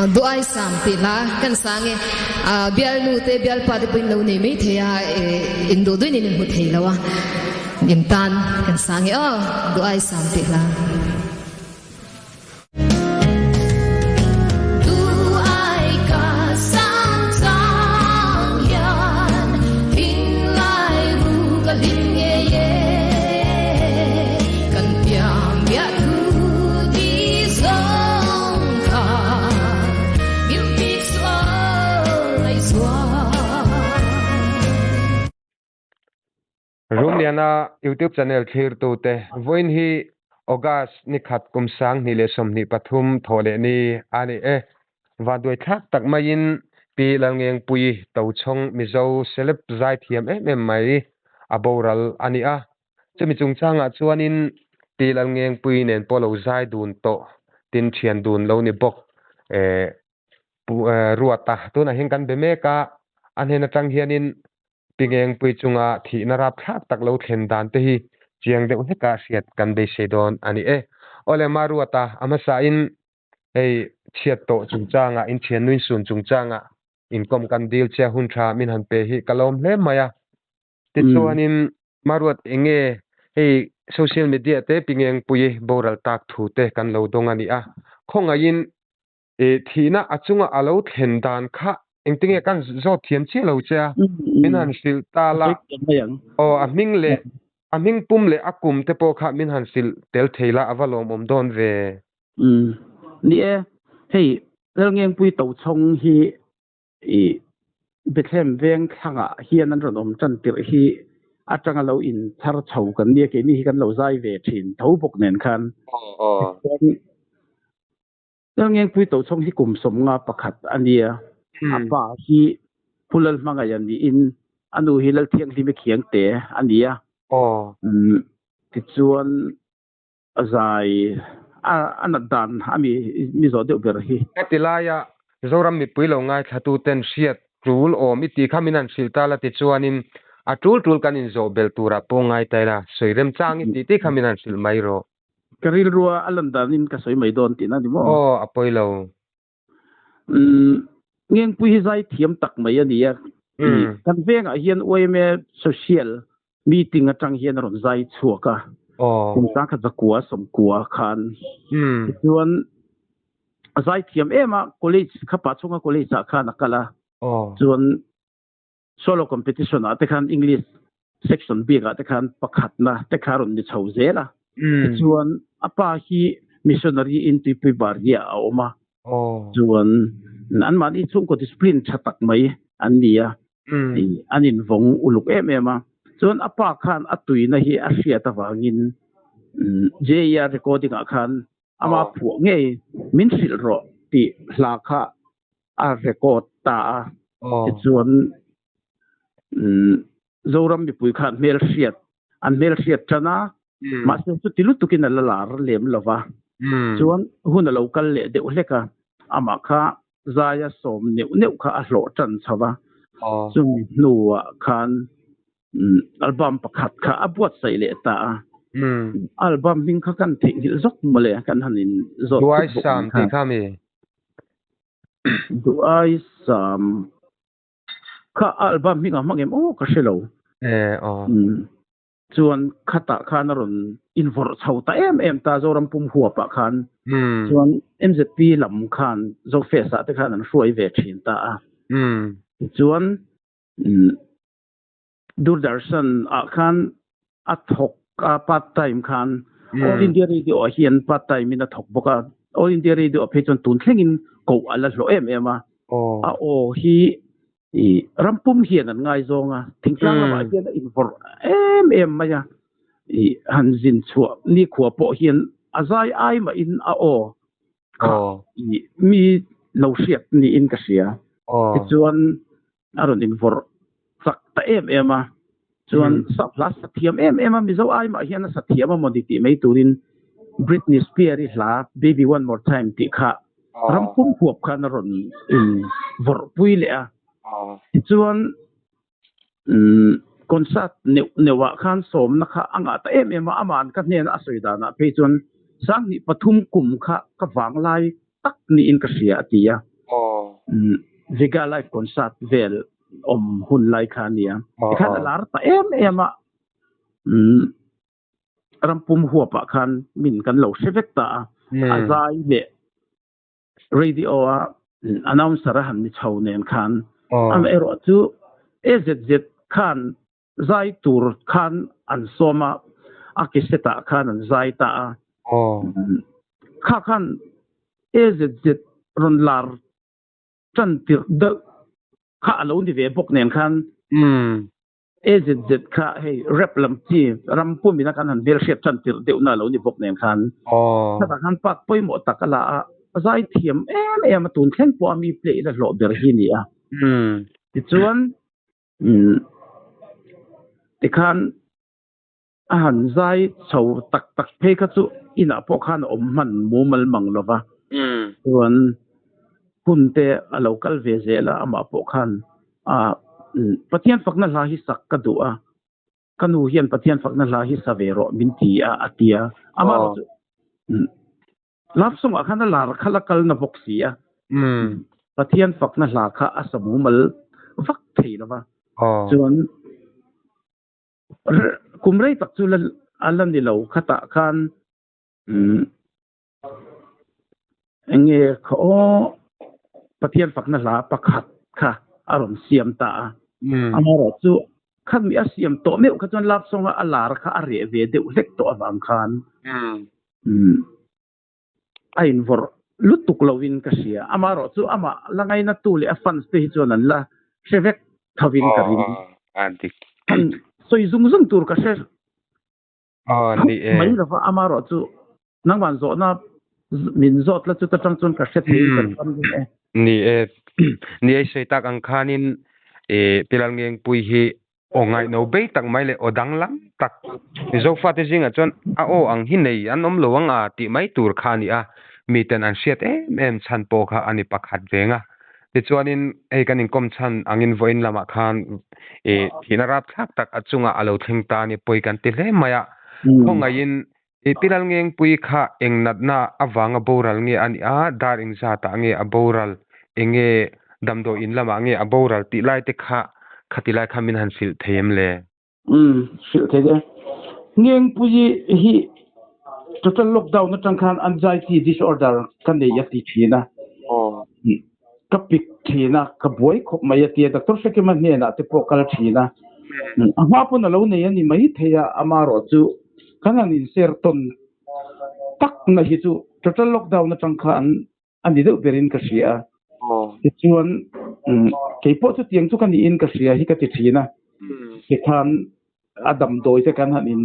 doai sam ti la kan sange bial nu te bial pa te pin lo nei me theya indo doi ni mu thei lawa in tan kan sange doai sam ti la Rumliana YouTube channel thir tu te voin hi August ni khat kum sang ni le som ni pathum thole ni ani wa doi thak tak main pi langeng pui to chong mizo celeb zai thiam mai aboral ani chumi chung changa chuanin pi langeng pui nen polo zai dun to tin thian dun lo ni bok ruata tu na hing kan be me ka an hena tang hianin pingeng pui chunga thi narap thak tak lo thlen dan te hi chiang de he ka siat kan be sedon ani ole maruata amasa in ei chiat to chungchanga in thian nuin sun chungchanga inkom kan deal che hun tha min han pe hi kalom hle maya ti chuanin maruat enge ei social media te pingeng pui boral tak thu te kan lo dong ani khonga in thina achunga alo thlen dan kha engtinge kan zo thiam chi lo cha min han sil ta la aming pum le akum te po kha min han sil tel theila avalom om don ve ni hei lengeng pui to chong hi bethlem veng thanga hian an ron om chan tir hi atanga lo in thar chho kan ni ke ni kan lo zai ve thin tho bok nen khan lengeng pui to chong hi kum som nga pakhat ania apa hi pulal manga yan ni in anu hilal thiang li me khiang te ania ti chuan azai anadan ami mi zo de ber hi katilaya zoram mi pui lo ngai thatu ten siat trul o mi ti khaminan siltala ti chuanin a trul kanin zo bel tura pongai taila soirem changi ti khaminan sil mai ro karil ruwa alandanin ka soi mai don ti na di mo apoilo ngeng pui zai thiam tak mai ania kan venga hian oime social meeting atang hian ron zai chuaka kum sa kha zakua som kwa khan chuan zai thiam ema college khapa chunga college kha nakala chuan solo competition ate khan english section b ga te khan pakhat na te kharon ni chho zela chuan apa hi missionary in ti baria oma chuan an mani chung ko discipline thatak mai ania anin vong uluk ema chuan apa khan atui na hi a hria ta wangin jeya recording khan ama phu nge min sil ro ti hla kha a record ta chuan zoram bi pui khan mel hriat chana ma se chu tilu tukin la lar lem lova chuan hun local le de uleka ama kha zaya som neu kha a hlo tan chawa chung nuwa khan album pakhat kha abuat sai le ta album hing kha kan thi hil zok mole kan hanin zo duai sam ti khami duai sam kha album hing amangem ka shelo chuan khata khan ron invor chhota em ta zoram pum huwa pa khan chuan mzp lam khan zo fesa te khan an hruai ve thin ta chuan Doordarshan khan athok part time khan all india radio hian part time in athok boka all india radio phe chon tun thlengin ko ala hlo ema hi rampum hian an ngai zonga thingtlang ma hian invor em maya hanjin chua ni khuwa po hian azai ai ma in mi lo hriat ni in ka sia chuan aron invor sak ta ema chuan sa plus sathiam ema mi zo ai ma hian sathiam moditi mai turin Britney Spears la baby one more time ti kha rampum khuap khan ron in vor pui le chuan concert newa khan som na kha anga ta ema aman ka hnen a soidana pe chuan sang ni pathum kum kha ka wang lai tak ni in ka sia tia oh vega live concert vel hun lai khania khan alar ta em a rampum huwa pa khan min kan lo sevek ta azai le radio a announcer han ni chho nen khan am ero chu ezz khan zai tur khan an soma akiseta khan an zai ta kha khan ezz ron lar chan tir de kha lo ni ve bok nen khan ezz kha hey rap lam ti ram pu mi na kan han bel shep chan tir de na lo ni bok nen khan ta khan pak poi mo takala zai thiam em tun thleng po mi play la lo ber hi ni a ti chuan ti khan han zai chho tak phe kha chu ina po khan om man mu mal mang lova chuan kunte a local ve zela ama po khan pathian fakna la hi sak ka du a kanu hian pathian fakna la hi savero min ti a atia ama lap song a khana lar khala kal na boxi a pathian fakna la kha asamu mal vak thei lova chuan kumrei tak chu alam ni lo khata khan enge kho pathian fakna la pakhat kha aron siam ta amaro chu khan mi asiam to me kha chon lap song a lar kha a re ve de lek to awam khan ain vor lutuk lovin ka sia amaro chu ama langai na tu le a fans te hi chon an la sevek thawin karin antik soi zung tur ka se ni mai la fa amaro chu nangwan zo na min zot la chu ta tang chon ka se thei ni sei tak ang khanin pilangeng pui hi ongai no be tak mai le odang lam tak zo fa te jinga chon a o ang hi nei an om lowang a ti mai tur khani a mi ten an siat em chan po kha ani pakhat venga ti chuanin kanin kom chan angin voin lama khan thinarap thak tak achunga alo thengta ni poikan ti hle maya khongain pilangeng pui kha engnat na awanga boral nge ani a daring za ta nge a boral enge damdo in lama nge a boral ti lai te kha khatilai khamin han sil them le sil the de ngeng pui hi total lockdown na tang khan anxiety disorder kan ne yati thina kapik thina ka boy khop mai ati doctor sekema ne na te pro kala thina ama pun lo ne ani mai theya amaro chu kanan in ser ton tak na hi chu total lockdown na tang khan ani do berin ka sia ti chuan ke po chu tiang chu kan in ka sia hi ka ti thina ke khan adam doi te kan han in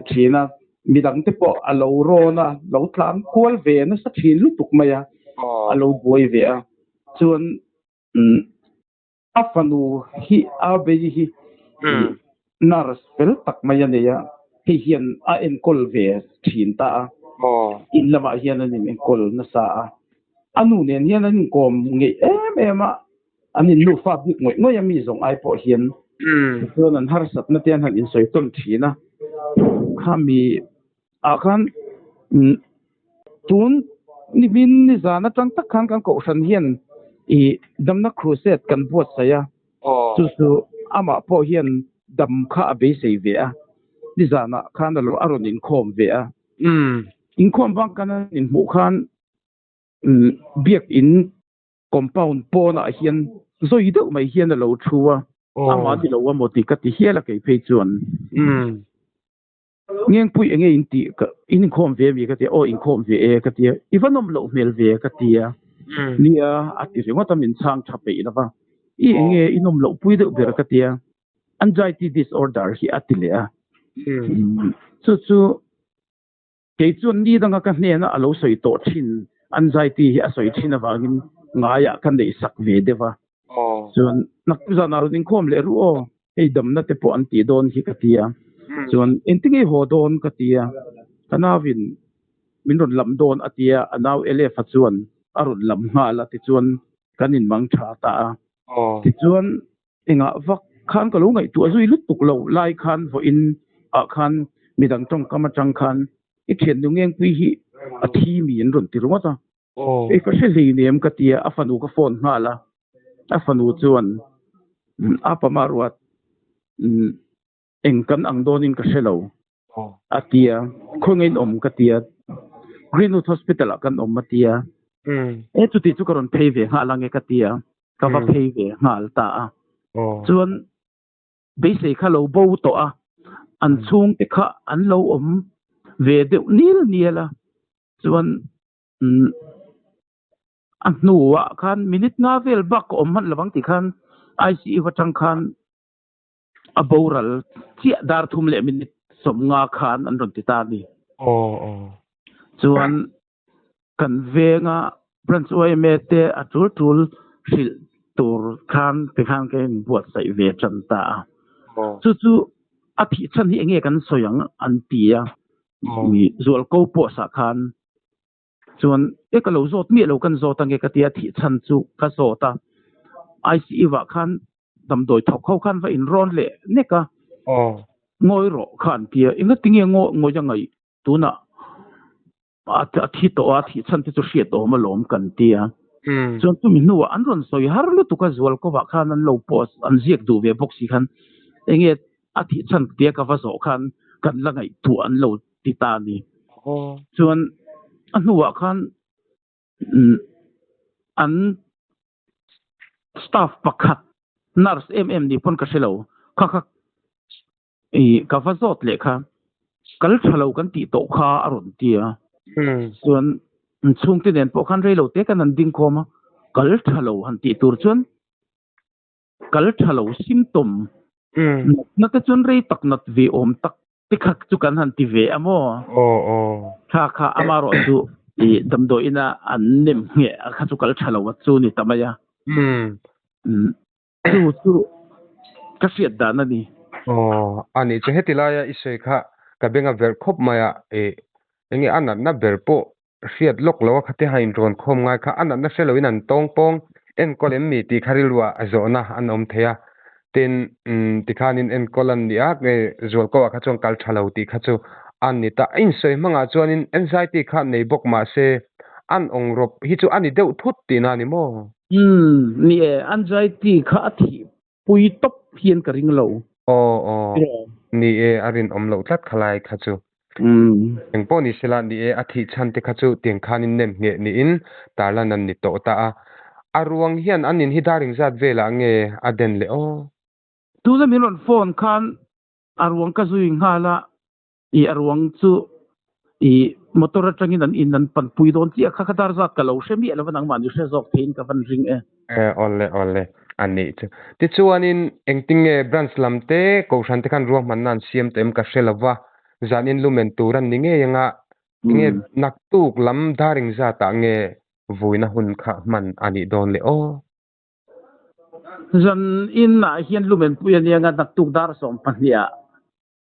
thina midang te po alo ro na lo tlan kual ve na sa thin lu tuk maya alo boi ve a chuan afanu hi abe hi naras pel tak maya ne ya hi hian a en kol ve thin ta in lama hian an en kol na sa anu nen hian an kom nge em a anin lu fa bik ngoi mi zong ai po hian chuan an har sat na tian han in soi ton thina khami akhan tun ni bin ni zana tang tak khan kan ko san hian damna crusade kan bot saya chu ama po hian dam kha be sei ve a ni zana khan lo aron in khom ve a in khom bang kan in mu khan biak in compound pona hian zoi do mai hian lo thuwa ama di lo wa moti ka ti hiala ke pe chuan ngeng pui enge in ti ka in khom ve mi ka ti o in khom ve e ka ti ivanom lo mel ve ka ti a nia ati ringo tamin chang thape ina ba enge inom lo pui de ber ka ti a anxiety disorder hi atile a chu ke chun ni danga ka hne na alo soi to thin anxiety hi a soi thin awangin ngaya kan dei sak ve dewa chuan nakza na rin khom le ru o ei dam na te po an ti don hi ka ti a chuan entinge ho don ka ti a tanawin min ron lam don atia anaw ele fa chuan arun lam nga la ti chuan kanin mang tha ta ti chuan enga vak khan ka lo ngai tu azui lut tuk lo lai khan vo in a khan midang tong kama chang khan i thian nu ngeng pui hi a thi mi en ron ti ronga ta e ka se li nem ka tia afanu ka phone ngala afanu chuan apa maruat engkan angdonin ka selo atia khongin ka tia Greenwood Hospital kan matia e chu ti chu karon pheive ngalange ka tia ka va pheive ngal ta chuan beise kha lo bo to a an chung te kha an lo ve de niela chuan an nuwa khan minute nga vel bak man lawang ti khan ICU watang khan aboral chia dar thum le minute som nga khan an ron ti ta ni chuan kan venga branch oi mete a tul sil tur khan pe khan ke buat sai ve chan ta chu a thi chan hi enge kan soyang an tia mi zual ko po sa khan chuan e ka lo zot mi lo kan zot ange ka tia thi chan chu ka zota ICU wa khan dam doi thok khau khan va in ron le ne ka ngoi ro khan tia inga tinge ngo jangai tuna a thi to a thi chan ti chu hriat to ma lom kan tia chuan tu mi nuwa an ron soi har lu tu ka zual ko wa khan an lo post an ziak du ve boxi khan enge a thi chan tia ka va zo khan kan langai tu an lo ti ta ni chuan an nuwa khan an staff pakhat nurse ni pon ka selo kha ka va zot le kha kal thalo kan ti to kha aron tia chuan chung te nen po khan reilo te kan an ding khoma kal thalo han ti tur chuan kal thalo symptom na te chuan rei tak nat ve tak ti khak chu kan han ti ve amo kha amaro chu i damdo ina an nem nge kha chu kal thalo wa chu ni tamaya chu ka fiat dan ani ani che hetilaya isoi kha ka benga ver khop maya enge anan na berpo fiat lok lo khate hain ron khom ngai kha anan na seloin an tong pong en kolem mi ti kharilwa azona anom theya tin tikhanin en kolan dia nge zol ko kha chong kal thalo ti kha chu an ni ta in soi manga chuanin anxiety kha nei bok ma se an ong rop hi chu ani deuh thut ti na ni mo ni anxiety kha thi pui top hian ka ring lo ni arin omlo tlat khalai kha chu eng poni sela ni athi chan te kha chu tiang khanin nem nge ni in tarlan an ni to ta aruang hian anin hi daring zat vela nge aden le tu la min on phone khan aruang ka zui ngala i aruang chu i motor atangin an in an pan pui don chi kha dar zat ka lo shemi ala nang man se zok thein ka van ring ole ani chu ti chuanin engting branch lamte ko shan te khan ruang man nan siam tem ka shelawa zanin lumen turan ninge yanga nge naktuk lam daring zata nge vuina hun kha man ani don le zan in na hian lumen puyan yanga naktuk dar som pahnia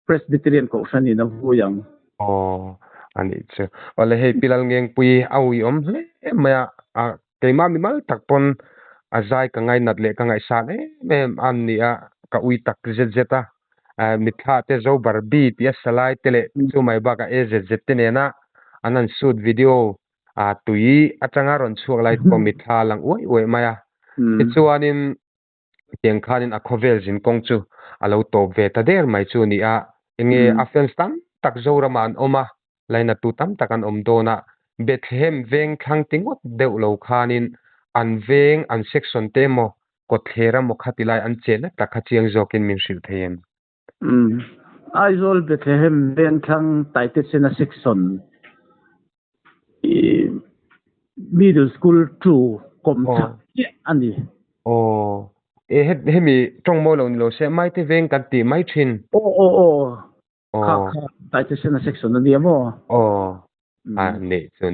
Presbyterian ko shani na vuyang ani chu ole hei pilal ngeng pui awi hle maya keima mi mal takpon azai ka ngai nat le ka ngai sa me an ni ka ui tak zeta mitha te zo barbi ti salai tele chu mai ba ka ezz te ne na anan shoot video tui atanga ron chuak lai ko mitha lang oi maya ti chuanin tiang khanin a khovel jin kong chu alo to ve ta der mai chu ni enge Afghanistan tak zo raman oma laina tu tam takan dona Bethlehem veng khang tingot deuh lo khanin an veng an section temo ko thera mo khatilai an chena takhachiang zokin min sil theim Aizol Bethlehem veng khang taite sena section middle school 2 kom ani hemi trong mo lo ni lo se mai te veng kan ti mai thin kha taite sena section ani amo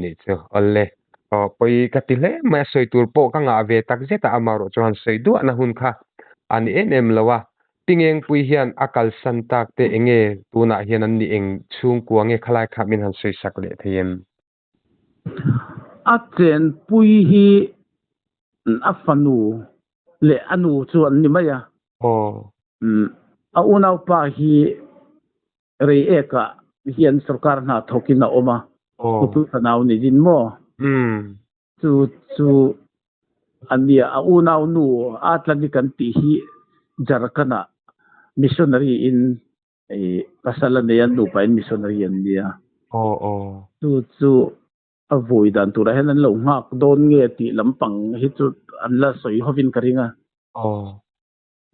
ni chu alle poi katile ma soi tur po ka nga ve tak zeta amaro chuan sei du na hun kha ani enem lawa pingeng pui hian akal santak te enge tuna hian an ni eng chung kuange khalai kha min han sei sak le theim achen pui hi afanu le anu chuan ni maya a unau pa hi rei eka hian sarkar na thokina oma tu tanaw ni din mo chu ania a unau nu Atlantic ti hi Jharkhand missionary in pasalaneyan nu pa in missionary an dia chu avoid dan tu rahen an lo ngak don nge ti lampang hi chu an la soi hovin karinga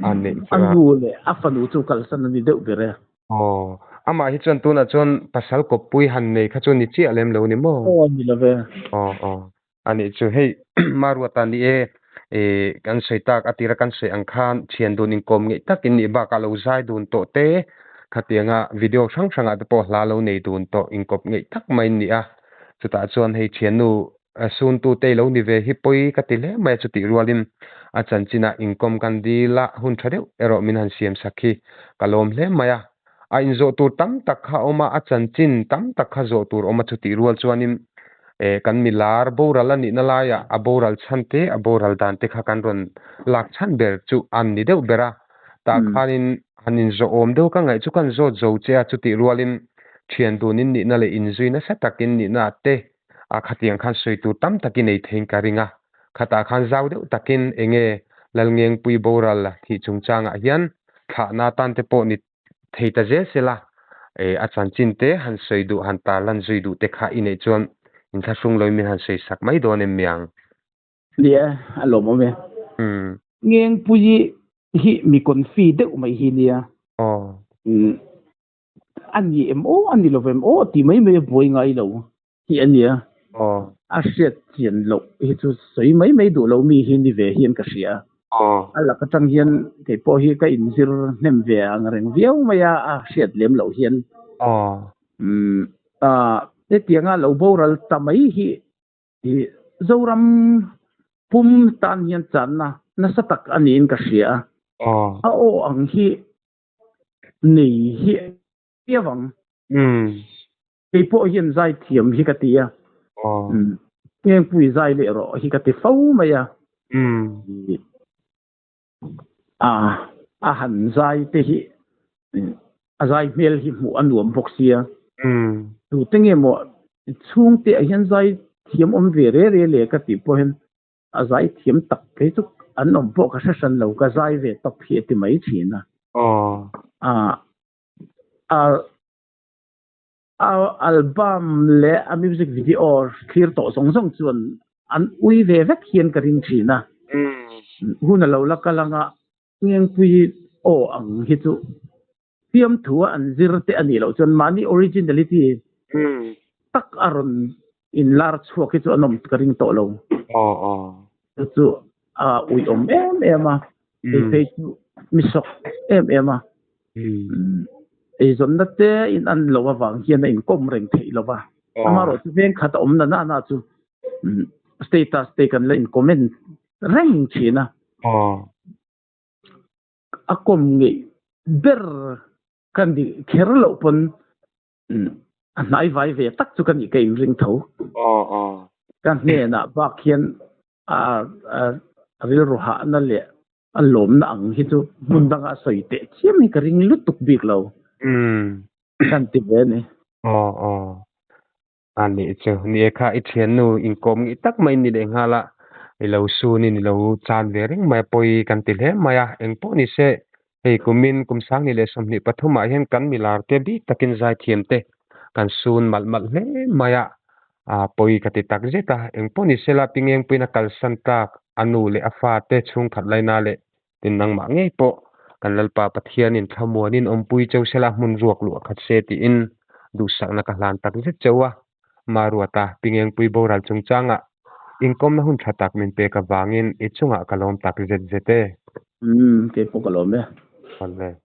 ani anu le afanu chu kalsan ni deuh bere ama hi chon tuna chon pasal ko pui han nei kha chon ni chi alem lo ni mo ni love ani chu hei marwata ni kan seitak atira kan se angkhan thian dun in kom nge takin ni ba ka lo zai dun to te khatianga video sang sanga te po hla lo nei dun to in kop nge tak mai ni a chuta chon hei thian nu sun tu te lo ni ve hi poi ka ti le mai chu ti rualin a chanchina income kan di la hun thadeu ero min han siam sakhi kalom hle maya a in zo tur tam tak kha oma a chanchin tam tak kha zo tur oma chu ti rual chuanin kan milar boral ani na la ya aboral chante aboral dan te kha kan ron lak chan ber chu an ni deuh bera ta khanin hanin zo om deuh ka ngai chu kan zo zo che a chu ti rualin thian dunin ni na le in zuina sa takin ni na te a khatiang khan soi tu tam takin ei thein ka ringa khata khan zau deuh takin enge lalngeng pui boral la thi chungchanga hian tha na tan te po ni theita je sela a chanchin te han soi du han ta lan zui du te kha inei chon in tha sung loi min han sei sak mai don em miang lia alo mo me ngeng pui hi mi kon fi deuh mai hi nia ani ani lovem ti mai me boi ngai lo hi ania a set chian lo hi chu soi mai du lo mi hi ni ve hian ka sia ala ka tang hian ke po hi ka in zir nem ve ang reng viau maya a set lem lo hian te tianga lo boral tamai hi zoram pum tan hian chan na satak anin ka sia ang hi nei hi piawang ke po hian zai thiam hi ka tia ngeng pui zai le ro hi ka ti fau maya a han zai te hi a zai mel hi mu anuam boxia tu tenge mo chung te hian zai thiam om ve re le ka ti po hen a zai thiam tak ke chu an om po ka san lo ka zai ve top hi ti mai thina album le a music video clear to song chuan an ui ve vek hian ka ring thina huna lo la kalanga ngeng pui ang hi chu tiam thua an zirte ani lo chon mani originality tak aron in lar chuak hi chu anom ka ring to lo chu ui em fe chu misok em zon na te in an lo wang hian in kom reng thei lo ba amaro chu veng khat om na chu status te kan la in comment reng china akom nge ber kan di kherlo pon nai vai ve tak chu kan i kai ring tho kan ne na ba khian ril ro ha na le alom na ang hi chu mundanga soi te chiam ni ka ring lutuk bik lo kan ti ve ne ani chu ni kha I thian nu in kom ngi tak mai ni de ngala I lo su ni lo chan ve ring mai poi kan ti le maya eng po ni se hei kumin kumsang ni le som ni pathuma hian kan milar te bi takin zai thiam te kan sun mal hle maya poi ka ti tak zeta eng po ni sela pingeng puina kal san tak anu le afa te chung khat lai na le tin nang ma ngei po kan lalpa pathian in thamuanin ompui chau sela mun ruak lu khat se ti in du sak na ka hlan tak zet chawa maruata pingeng pui boral chungchanga inkom na hun thatak min pe ka wangin ichunga kalom tak zet zete ke po kalom me Vale.